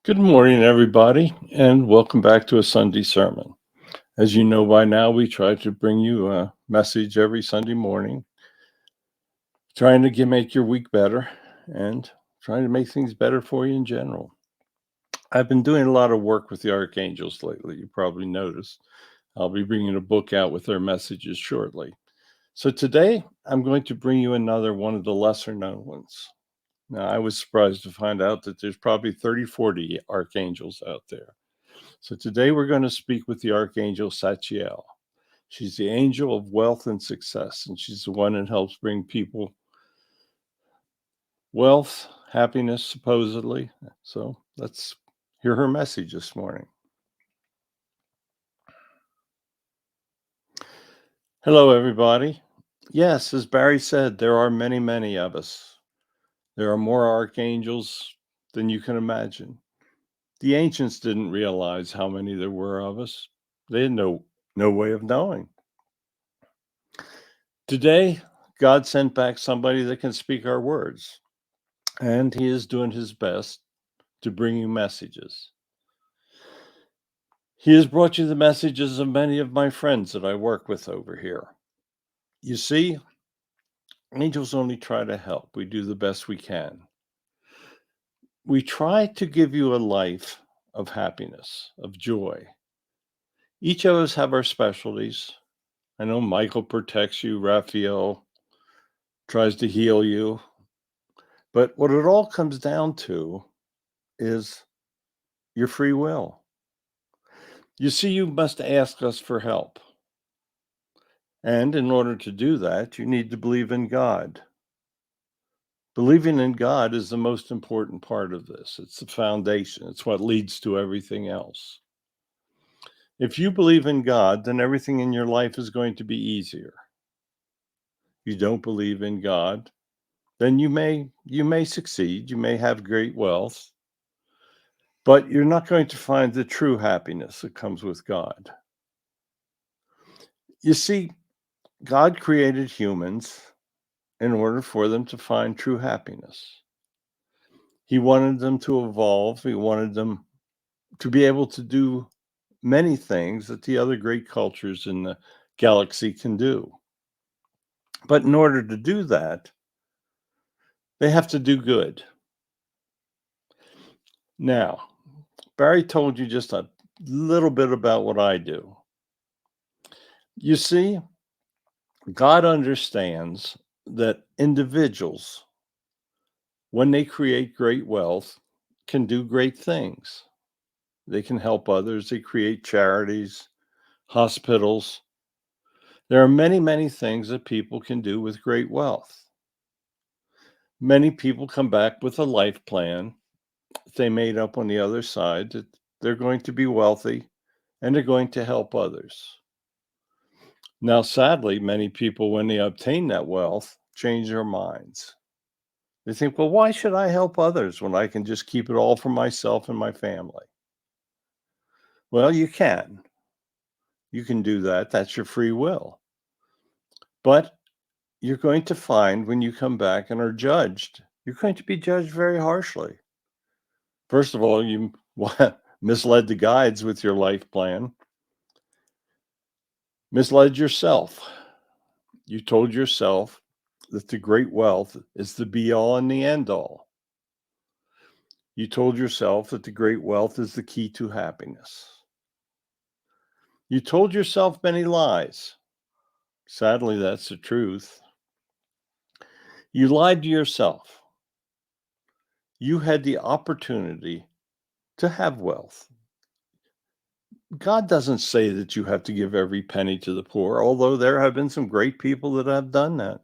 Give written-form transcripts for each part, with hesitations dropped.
Good morning, everybody, and welcome back to a Sunday sermon. As you know by now, we try to bring you a message every Sunday morning, trying to make your week better and trying to make things better for you in general. I've been doing a lot of work with the archangels lately. You probably noticed. I'll be bringing a book out with their messages shortly. So today, I'm going to bring you another one of the lesser known ones. Now, I was surprised to find out that there's probably 30, 40 archangels out there. So today we're going to speak with the Archangel Sachiel. She's the angel of wealth and success, and she's the one that helps bring people wealth, happiness, supposedly. So let's hear her message this morning. Hello, everybody. Yes, as Barry said, there are many, many of us. There are more archangels than you can imagine. The ancients didn't realize how many there were of us. They had no way of knowing. Today, God sent back somebody that can speak our words, and he is doing his best to bring you messages. He has brought you the messages of many of my friends that I work with over here. You see, angels only try to help. We do the best we can. We try to give you a life of happiness, of joy. Each of us have our specialties. I know Michael protects you, Raphael tries to heal you. But what it all comes down to is your free will. You see, you must ask us for help. And in order to do that, you need to believe in God. Believing in God is the most important part of this. It's the foundation. It's what leads to everything else. If you believe in God, then everything in your life is going to be easier. If you don't believe in God, then you may succeed, you may have great wealth, but you're not going to find the true happiness that comes with God. You see, God created humans in order for them to find true happiness. He wanted them to evolve. He wanted them to be able to do many things that the other great cultures in the galaxy can do. But in order to do that, they have to do good. Now, Barry told you just a little bit about what I do. You see, God understands that individuals, when they create great wealth, can do great things. They can help others. They create charities, hospitals. There are many, many things that people can do with great wealth. Many people come back with a life plan that they made up on the other side that they're going to be wealthy and they're going to help others. Now, sadly, many people, when they obtain that wealth, change their minds. They think, well, why should I help others when I can just keep it all for myself and my family? Well, you can. You can do that. That's your free will. But you're going to find when you come back and are judged, you're going to be judged very harshly. First of all, you misled the guides with your life plan, misled yourself. You told yourself that the great wealth is the be all and the end all. You told yourself that the great wealth is the key to happiness. You told yourself many lies. Sadly, that's the truth. You lied to yourself. You had the opportunity to have wealth. God doesn't say that you have to give every penny to the poor, although there have been some great people that have done that.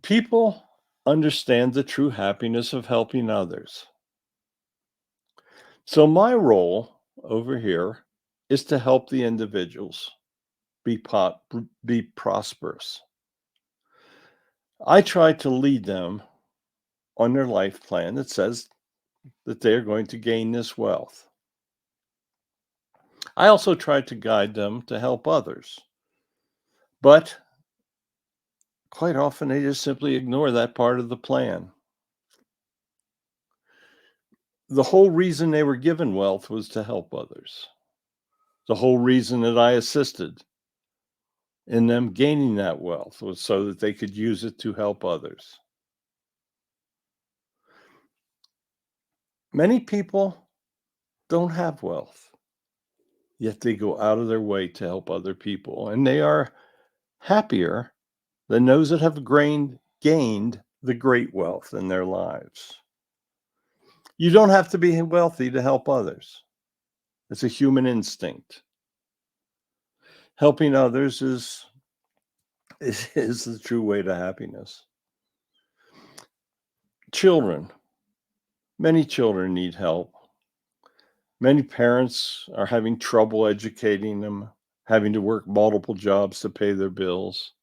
People understand the true happiness of helping others. So my role over here is to help the individuals be prosperous. I try to lead them on their life plan that says that they are going to gain this wealth. I also try to guide them to help others. But quite often they just simply ignore that part of the plan. The whole reason they were given wealth was to help others. The whole reason that I assisted in them gaining that wealth was so that they could use it to help others. Many people don't have wealth, yet they go out of their way to help other people, and they are happier than those that have gained the great wealth in their lives. You don't have to be wealthy to help others. It's a human instinct. Helping others is the true way to happiness. Children, many children need help. Many parents are having trouble educating them, having to work multiple jobs to pay their bills.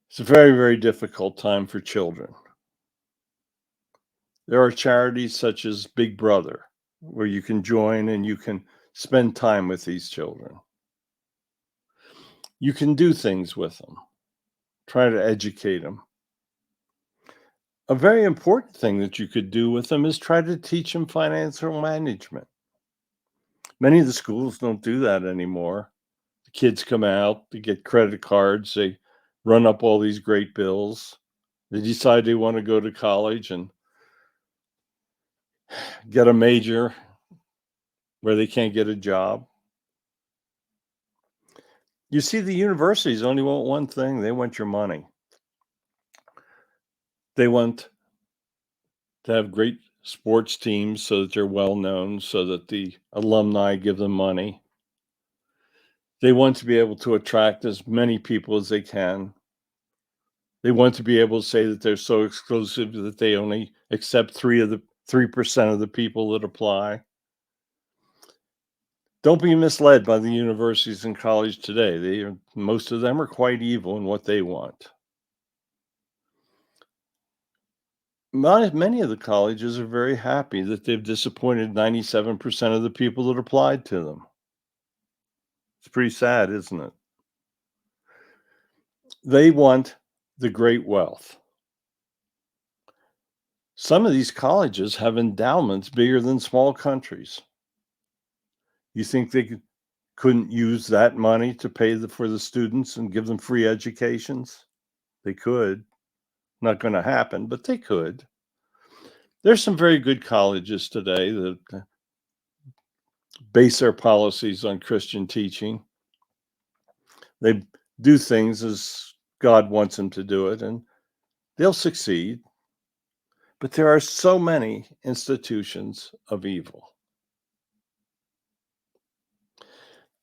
It's a very, very difficult time for children. There are charities such as Big Brother, where you can join and you can spend time with these children. You can do things with them, try to educate them. A very important thing that you could do with them is try to teach them financial management. Many of the schools don't do that anymore. The kids come out, they get credit cards, they run up all these great bills. They decide they want to go to college and get a major where they can't get a job. You see, the universities only want one thing. They want your money. They want to have great sports teams so that they're well known, so that the alumni give them money. They want to be able to attract as many people as they can. They want to be able to say that they're so exclusive that they only accept 3% of the people that apply. Don't be misled by the universities and college today. Most of them are quite evil in what they want. Many of the colleges are very happy that they've disappointed 97% of the people that applied to them. It's pretty sad, isn't it? They want the great wealth. Some of these colleges have endowments bigger than small countries. You think they couldn't use that money to pay for the students and give them free educations? They could. Not going to happen, but they could. There's some very good colleges today that base their policies on Christian teaching. They do things as God wants them to do it, and they'll succeed. But there are so many institutions of evil.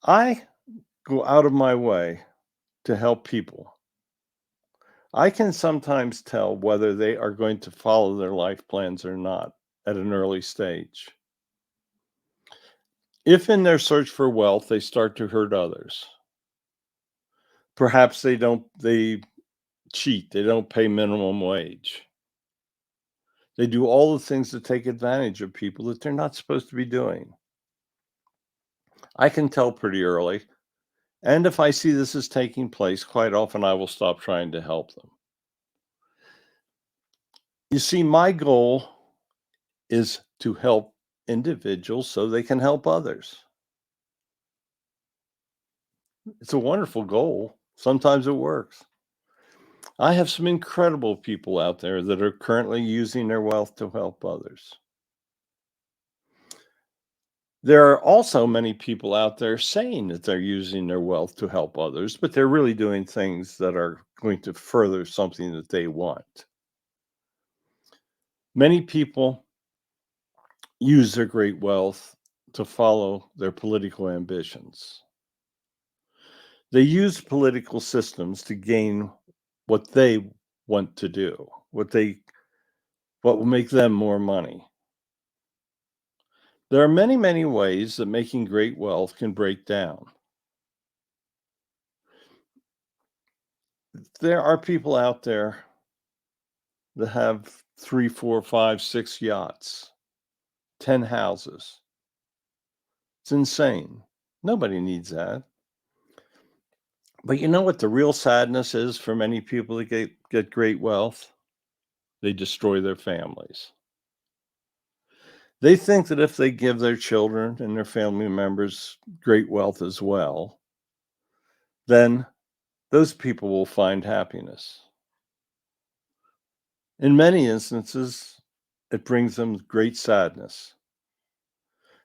I go out of my way to help people. I can sometimes tell whether they are going to follow their life plans or not at an early stage. If in their search for wealth, they start to hurt others, perhaps they cheat, they don't pay minimum wage. They do all the things to take advantage of people that they're not supposed to be doing. I can tell pretty early. And if I see this is taking place, quite often I will stop trying to help them. You see, my goal is to help individuals so they can help others. It's a wonderful goal. Sometimes it works. I have some incredible people out there that are currently using their wealth to help others. There are also many people out there saying that they're using their wealth to help others, but they're really doing things that are going to further something that they want. Many people use their great wealth to follow their political ambitions. They use political systems to gain what they want to do, what will make them more money. There are many, many ways that making great wealth can break down. There are people out there that have 3, 4, 5, 6 yachts, 10 houses. It's insane. Nobody needs that. But you know what the real sadness is for many people that get great wealth? They destroy their families. They think that if they give their children and their family members great wealth as well, then those people will find happiness. In many instances, it brings them great sadness.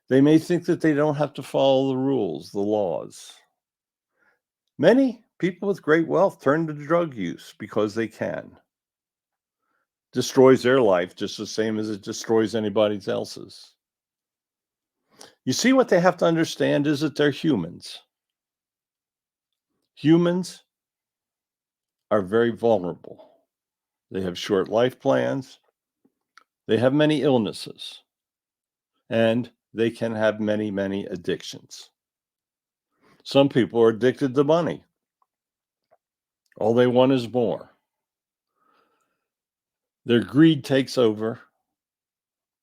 They may think that they don't have to follow the rules, the laws. Many people with great wealth turn to drug use because they can. Destroys their life just the same as it destroys anybody else's. You see, what they have to understand is that they're humans. Humans are very vulnerable. They have short life plans. They have many illnesses. And they can have many, many addictions. Some people are addicted to money. All they want is more. Their greed takes over,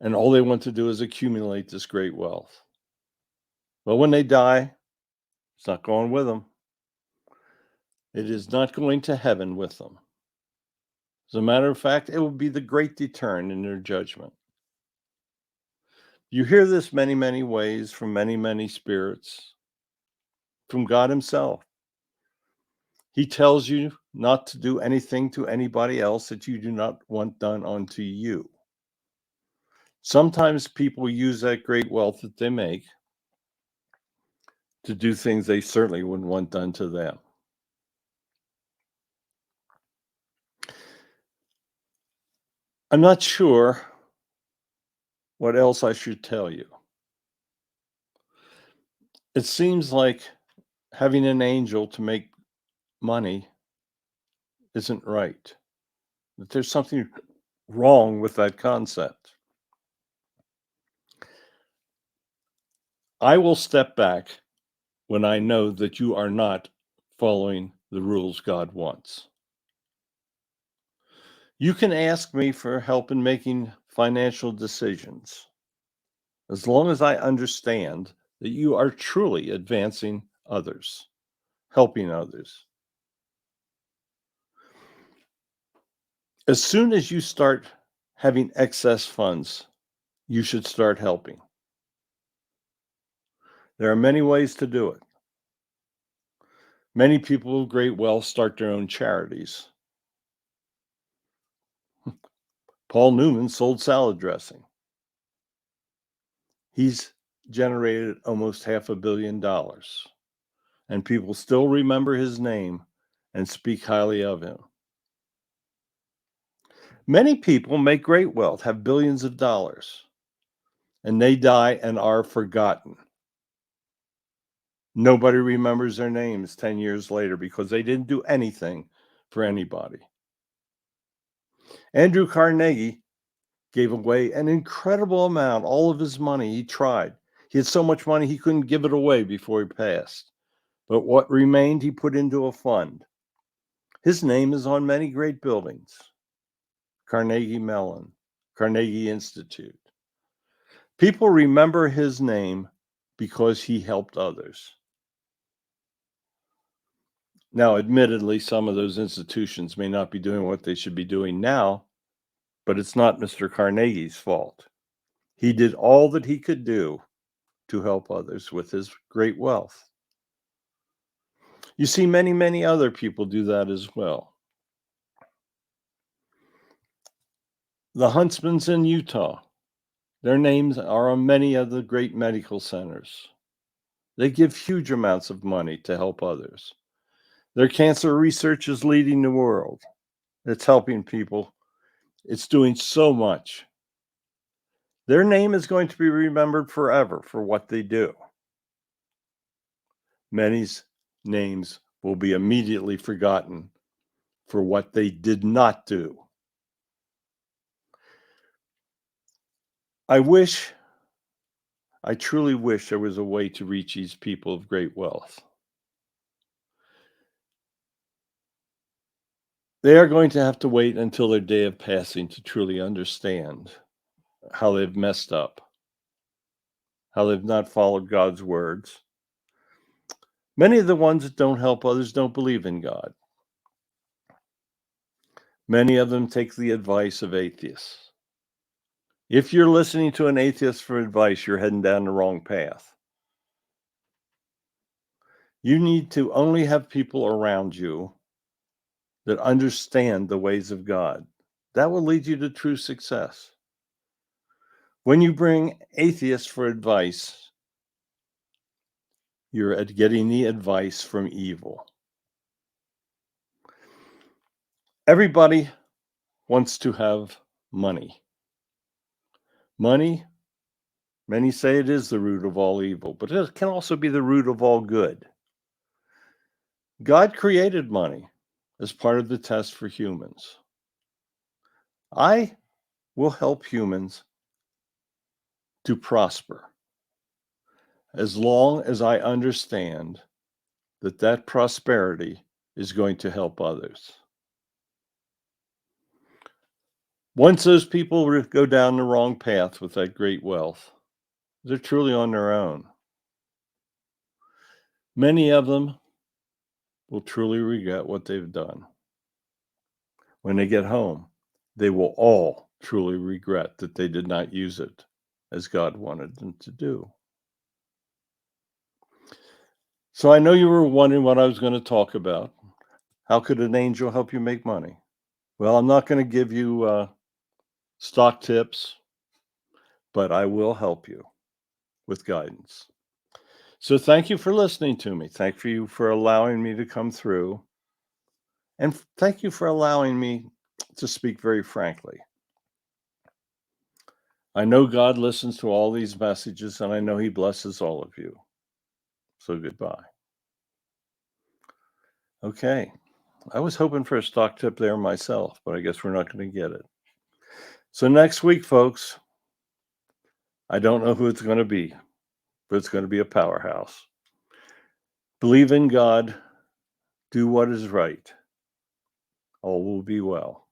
and all they want to do is accumulate this great wealth. But when they die, it's not going with them. It is not going to heaven with them. As a matter of fact, it will be the great deterrent in their judgment. You hear this many, many ways from many, many spirits, from God himself. He tells you not to do anything to anybody else that you do not want done unto you. Sometimes people use that great wealth that they make to do things they certainly wouldn't want done to them. I'm not sure what else I should tell you. It seems like having an angel to make money isn't right. That there's something wrong with that concept. I will step back when I know that you are not following the rules God wants. You can ask me for help in making financial decisions, as long as I understand that you are truly advancing others, helping others. As soon as you start having excess funds, you should start helping. There are many ways to do it. Many people with great wealth start their own charities. Paul Newman sold salad dressing. He's generated almost $500 million, and people still remember his name and speak highly of him. Many people make great wealth, have billions of dollars, and they die and are forgotten. Nobody remembers their names 10 years later because they didn't do anything for anybody. Andrew Carnegie gave away an incredible amount, all of his money. He tried. He had so much money he couldn't give it away before he passed. But what remained, he put into a fund. His name is on many great buildings. Carnegie Mellon, Carnegie Institute. People remember his name because he helped others. Now, admittedly, some of those institutions may not be doing what they should be doing now, but it's not Mr. Carnegie's fault. He did all that he could do to help others with his great wealth. You see, many, many other people do that as well. The Huntsmans in Utah, their names are on many of the great medical centers. They give huge amounts of money to help others. Their cancer research is leading the world. It's helping people. It's doing so much. Their name is going to be remembered forever for what they do. Many's names will be immediately forgotten for what they did not do. I truly wish there was a way to reach these people of great wealth. They are going to have to wait until their day of passing to truly understand how they've messed up, how they've not followed God's words. Many of the ones that don't help others don't believe in God. Many of them take the advice of atheists. If you're listening to an atheist for advice, you're heading down the wrong path. You need to only have people around you that understand the ways of God. That will lead you to true success. When you bring atheists for advice, you're getting the advice from evil. Everybody wants to have money. Money, many say it is the root of all evil, but it can also be the root of all good. God created money as part of the test for humans. I will help humans to prosper as long as I understand that that prosperity is going to help others. Once those people go down the wrong path with that great wealth, they're truly on their own. Many of them will truly regret what they've done. When they get home, they will all truly regret that they did not use it as God wanted them to do. So I know you were wondering what I was going to talk about. How could an angel help you make money? Well, I'm not going to give you stock tips, but I will help you with guidance. So thank you for listening to me. Thank you for allowing me to come through. And thank you for allowing me to speak very frankly. I know God listens to all these messages, and I know he blesses all of you. So goodbye. Okay. I was hoping for a stock tip there myself, but I guess we're not going to get it. So next week, folks, I don't know who it's going to be, but it's going to be a powerhouse. Believe in God. Do what is right. All will be well.